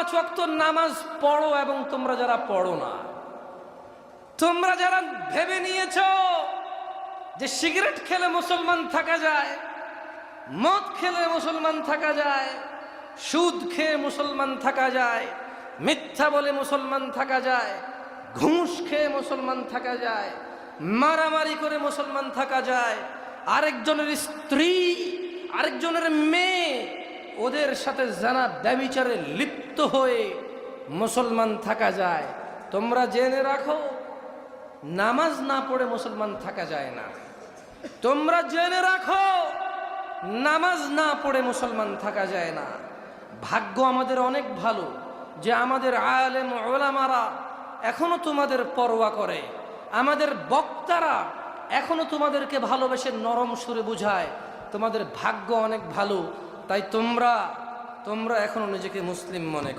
5 ওয়াক্ত নামাজ পড়ো এবং তোমরা যারা পড়ো না, তোমরা যারা ভেবে নিয়েছো যে সিগারেট খেলে মুসলমান থাকা যায়, মদ খেলে মুসলমান থাকা যায়, সুদ খেয়ে মুসলমান থাকা যায়, মিথ্যা বলে মুসলমান থাকা যায়, ঘুষ খেয়ে মুসলমান থাকা যায়, মারামারি করে মুসলমান থাকা যায়, আরেকজনের স্ত্রী আরেকজনের মেয়ে ওদের সাথে জানা ব্যভিচারে লিপ্ত হয়ে মুসলমান থাকা যায়। তোমরা জেনে রাখো, নামাজ না পড়ে মুসলমান থাকা যায় না। তোমরা জেনে রাখো, নামাজ না পড়ে মুসলমান থাকা যায় না। ভাগ্য আমাদের অনেক ভালো যে আমাদের আলেম ওলামারা এখনো তোমাদের পরোয়া করে, আমাদের বক্তারা এখনো তোমাদেরকে ভালোবেসে নরম সুরে বুঝায়। তোমাদের ভাগ্য অনেক ভালো, তাই তোমরা এখনো নিজেকে মুসলিম মনে করো।